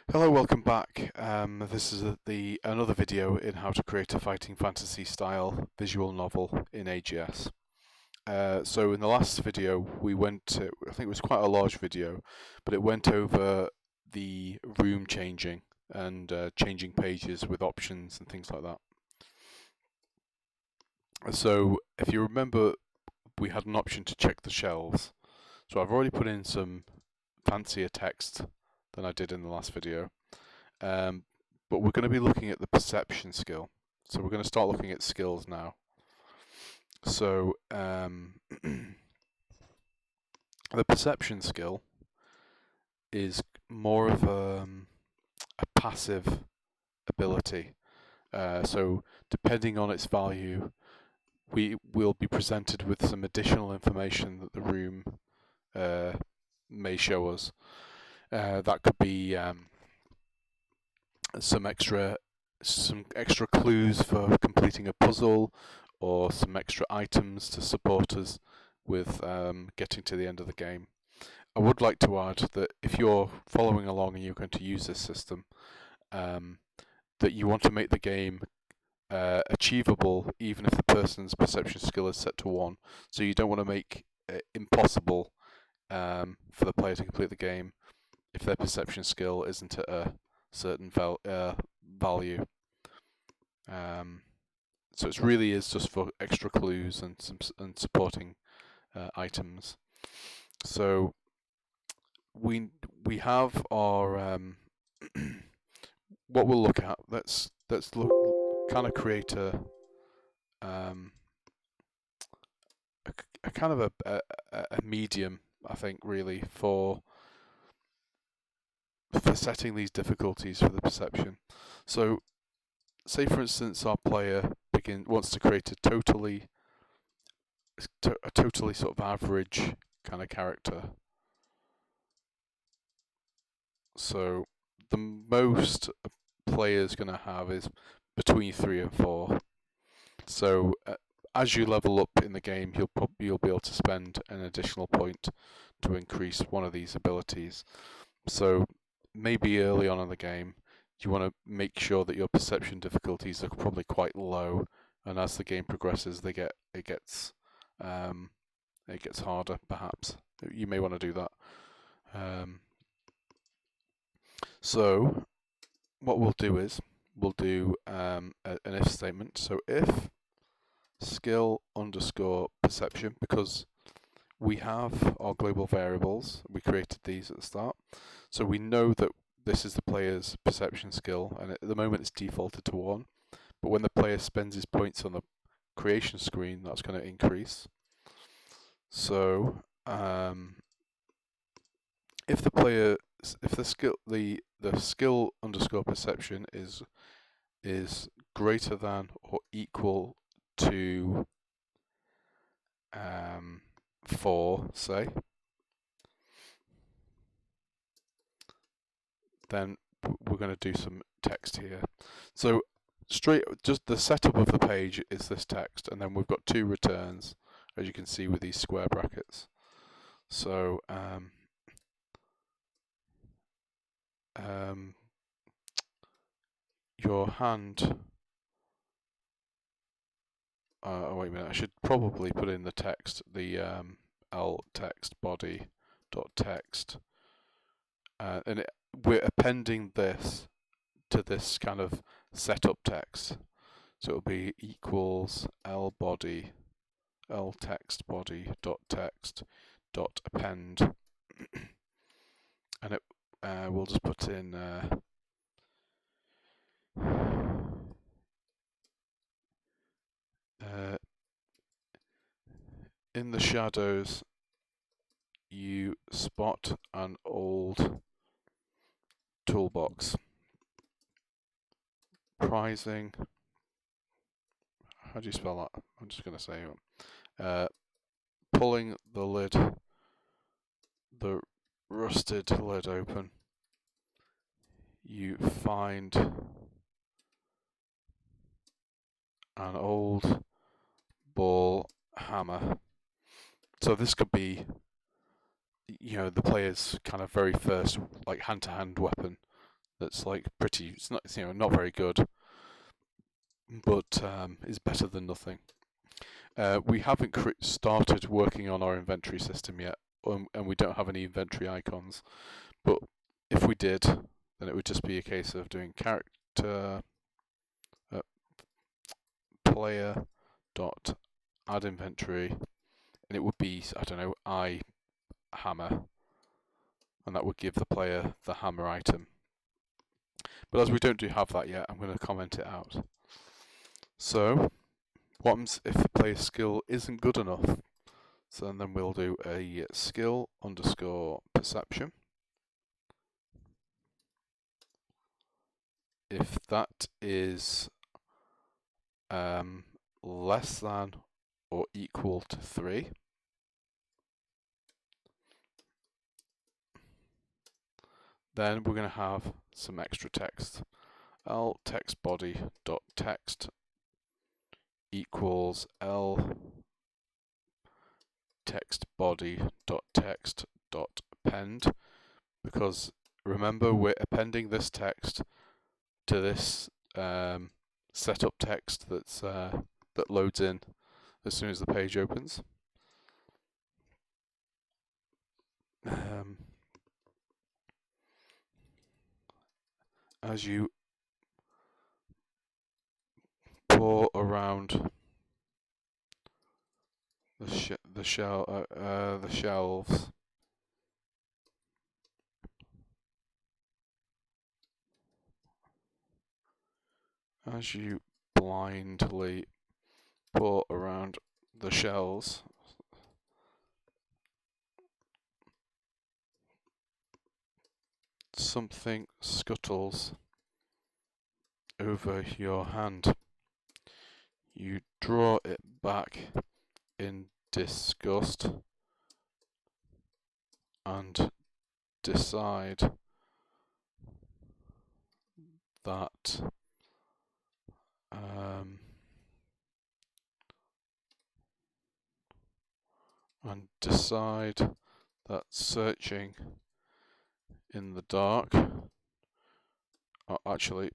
Hello, welcome back. This is another video in how to create a fighting fantasy style visual novel in AGS. So in the last video I think it was quite a large video, but it went over the room changing and changing pages with options and things like that. So if you remember, we had an option to check the shelves. So I've already put in some fancier text than I did in the last video. But we're going to be looking at the perception skill. So we're going to start looking at skills now. So the perception skill is more of a passive ability. So depending on its value, we will be presented with some additional information that the room may show us. That could be some extra clues for completing a puzzle, or some extra items to support us with getting to the end of the game. I would like to add that if you're following along and you're going to use this system, that you want to make the game achievable even if the person's perception skill is set to 1. So you don't want to make it impossible for the player to complete the game if their perception skill isn't at a certain value. So it really is just for extra clues and supporting items. So we have our what we'll look at. Let's look, kind of create a kind of a medium, I think, really for setting these difficulties for the perception. So say for instance our player wants to create a totally sort of average kind of character. So the most a player's going to have is between 3 and 4. So as you level up in the game, you'll be able to spend an additional point to increase one of these abilities. So maybe early on in the game, you want to make sure that your perception difficulties are probably quite low, and as the game progresses, it gets harder. Perhaps you may want to do that. So what we'll do is we'll do an if statement. So if skill underscore perception, because we have our global variables, we created these at the start, so we know that this is the player's perception skill, and at the moment it's defaulted to 1, but when the player spends his points on the creation screen, that's going to increase. So if the skill underscore perception is greater than or equal to 4, say, then we're going to do some text here. So just the setup of the page is this text, and then we've got 2 returns, as you can see with these square brackets. So your hand. Oh wait a minute! I should probably put in the text, the L text body dot text, and we're appending this to this kind of setup text. So it'll be equals L text body dot text dot append, and it we'll just put in in the shadows you spot an old toolbox. Prizing. How do you spell that? I'm just going to say pulling the rusted lid open, you find an old ball hammer. So this could be, the player's kind of very first hand-to-hand weapon. that's like pretty. It's not, not very good, but is better than nothing. We haven't started working on our inventory system yet, and we don't have any inventory icons. But if we did, then it would just be a case of doing character player dot add inventory, and it would be, I don't know, I hammer, and that would give the player the hammer item. But as we don't have that yet, I'm going to comment it out. So what happens if the player's skill isn't good enough? So then we'll do a skill underscore perception. If that is less than or equal to 3, then we're going to have some extra text. L text body dot text equals L text body dot text dot append, because remember we're appending this text to this setup text that's that loads in as soon as the page opens. As you pour around the shelves, as you blindly pour around the shelves, something scuttles over your hand. You draw it back in disgust and decide that searching in the dark. Actually,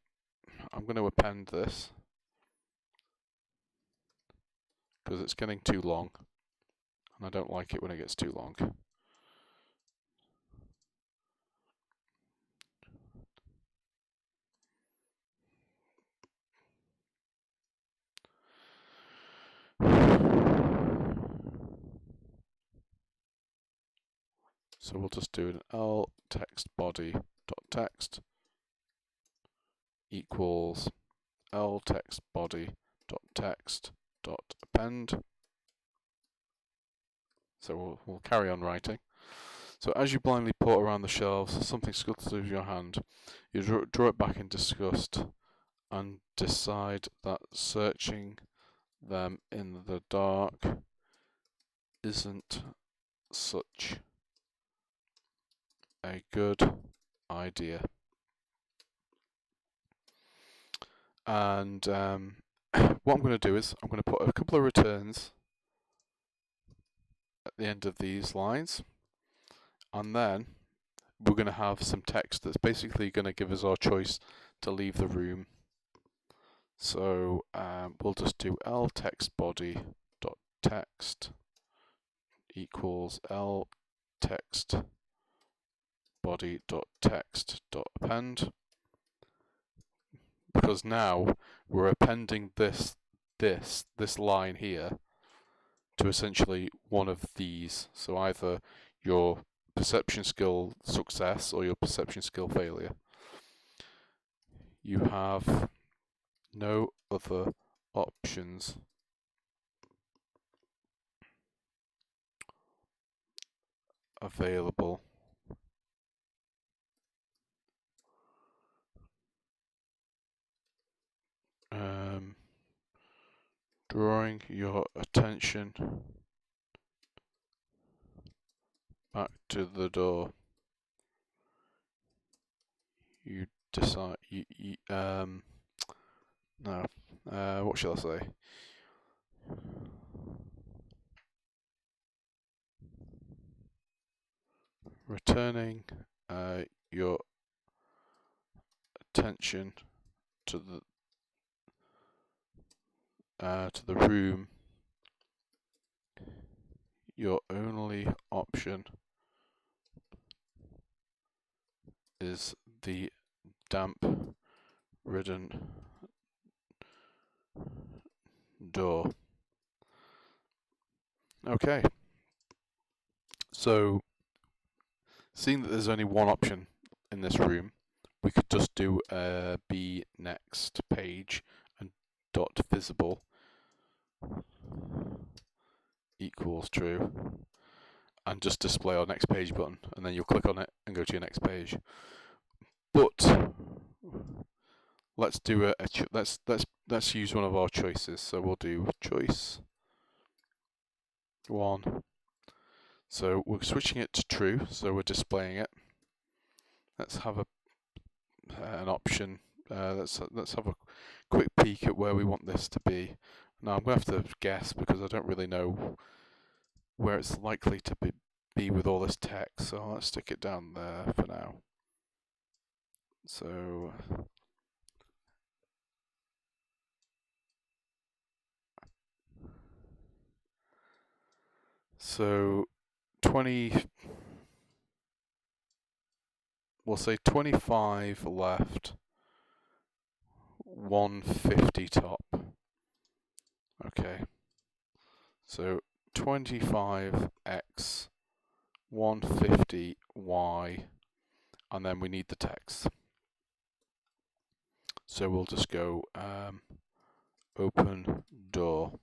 I'm going to append this because it's getting too long, and I don't like it when it gets too long. So we'll just do an L text body dot text equals L text body dot text dot append. So we'll carry on writing. So as you blindly pour around the shelves, something scuttles over your hand. You draw it back in disgust and decide that searching them in the dark isn't such a good idea. And what I'm going to do is I'm going to put a couple of returns at the end of these lines, and then we're going to have some text that's basically going to give us our choice to leave the room. So we'll just do L text body dot text equals L text body dot text dot append, because now we're appending this line here to essentially one of these. So either your perception skill success or your perception skill failure. You have no other options available. Drawing your attention back to the door, you decide. No. What shall I say? Returning your attention to the room, your only option is the damp-ridden door. Okay, so seeing that there's only one option in this room, we could just do a be next page and dot visible equals true, and just display our next page button, and then you'll click on it and go to your next page. But let's do let's use one of our choices. So we'll do choice 1. So we're switching it to true, so we're displaying it. Let's have an option. Let's have a quick peek at where we want this to be. Now I'm going to have to guess because I don't really know where it's likely to be with all this text. So let's stick it down there for now. So 20. We'll say 25 left, 150 top. Okay. So 25x, 150y, and then we need the text. So we'll just go open door.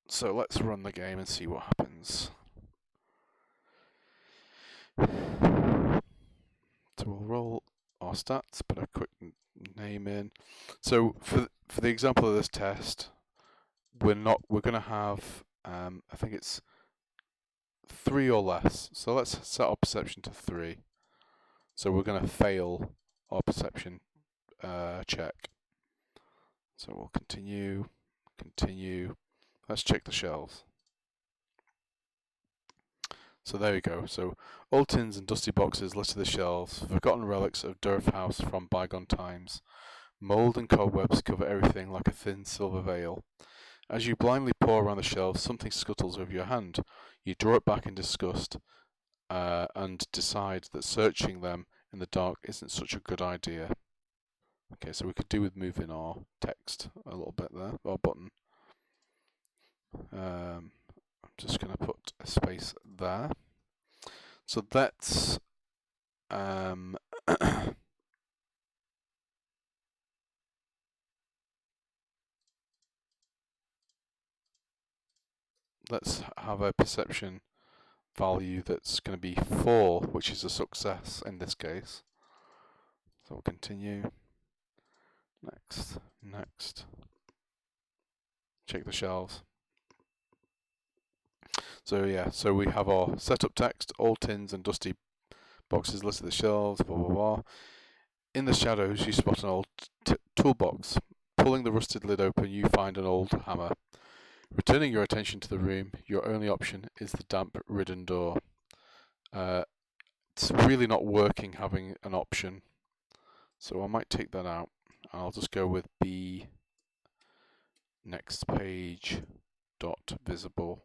So let's run the game and see what happens. So we'll roll our stats, put a quick name in. So for the example of this test, we're going to have I think it's 3 or less. So let's set our perception to 3. So we're going to fail our perception check. So we'll continue. Let's check the shelves. So there we go. So old tins and dusty boxes litter the shelves, forgotten relics of Durf House from bygone times. Mould and cobwebs cover everything like a thin silver veil. As you blindly paw around the shelves, something scuttles over your hand. You draw it back in disgust and decide that searching them in the dark isn't such a good idea. Okay, so we could do with moving our text a little bit there, our button. I'm just going to put a space there. So let's let's have a perception value that's going to be 4, which is a success in this case. So we'll continue. Next. Check the shelves. So yeah, so we have our setup text, old tins and dusty boxes listed the shelves, blah blah blah. In the shadows you spot an old toolbox. Pulling the rusted lid open, you find an old hammer. Returning your attention to the room, your only option is the damp-ridden door. It's really not working having an option, so I might take that out. I'll just go with the next page dot visible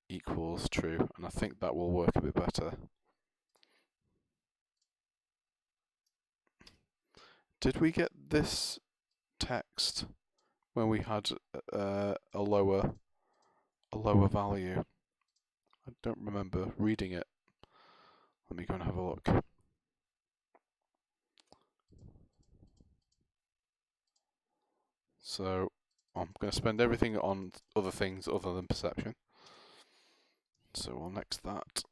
equals true, and I think that will work a bit better. Did we get this text when we had a lower value? I don't remember reading it. Let me go and have a look. So I'm going to spend everything on other things other than perception. So we'll next that.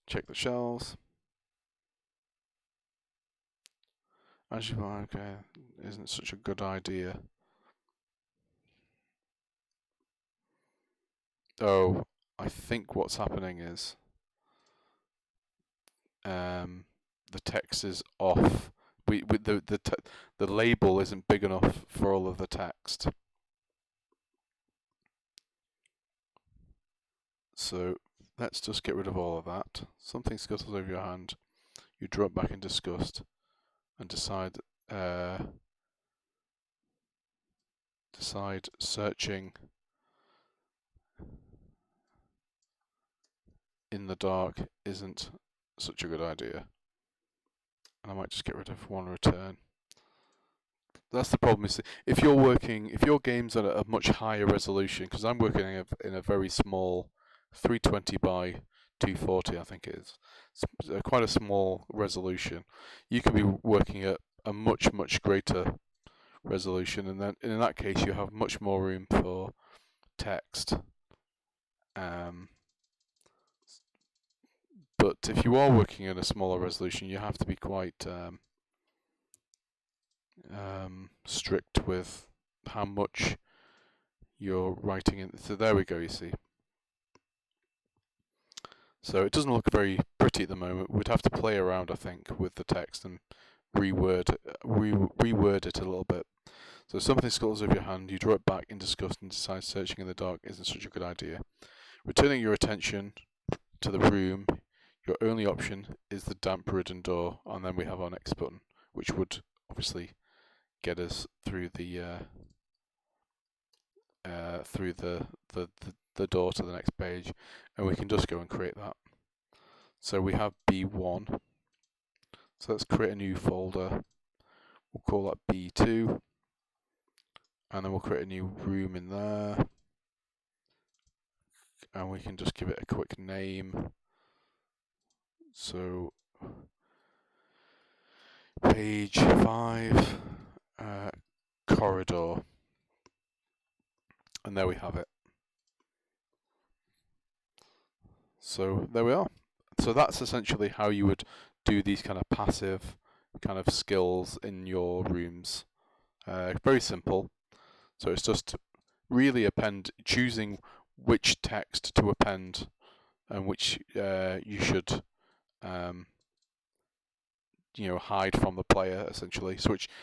Check the shelves. As you are, okay, isn't such a good idea. Oh, I think what's happening is the text is off. The label isn't big enough for all of the text. So let's just get rid of all of that. Something scuttles over your hand. You drop back in disgust and decide searching in the dark isn't such a good idea. And I might just get rid of one return. That's the problem, is if your game's at a much higher resolution, because I'm working in a very small 320 by 240, I think it is. It's quite a small resolution. You could be working at a much greater resolution, and then in that case you have much more room for text. But if you are working at a smaller resolution, you have to be quite strict with how much you're writing in. So there we go, you see. So it doesn't look very pretty at the moment. We'd have to play around, I think, with the text and reword it a little bit. So if something scuttles over your hand, you draw it back in disgust and decide searching in the dark isn't such a good idea. Returning your attention to the room, your only option is the damp-ridden door, and then we have our next button, which would obviously get us through the door to the next page, and we can just go and create that. So we have B1. So let's create a new folder. We'll call that B2, and then we'll create a new room in there, and we can just give it a quick name. So page 5, corridor, and there we have it. So there we are. So that's essentially how you would do these kind of passive kind of skills in your rooms. Very simple. So it's just really choosing which text to append and which you should hide from the player, essentially.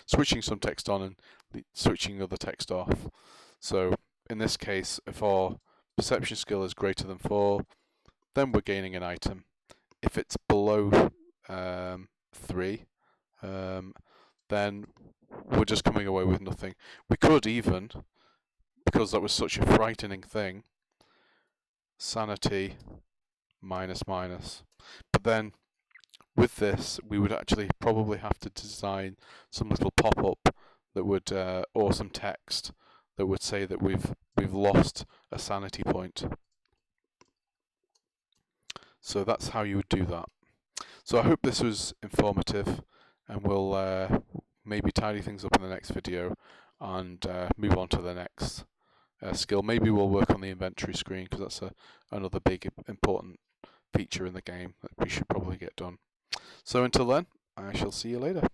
Switching some text on and switching other text off. So in this case, if our perception skill is greater than 4, then we're gaining an item. If it's below 3, then we're just coming away with nothing. We could even, because that was such a frightening thing, sanity minus. But then with this, we would actually probably have to design some little pop-up that would, or some text that would say that we've lost a sanity point. So that's how you would do that. So I hope this was informative, and we'll maybe tidy things up in the next video and move on to the next skill. Maybe we'll work on the inventory screen, because that's another big important feature in the game that we should probably get done. So until then, I shall see you later.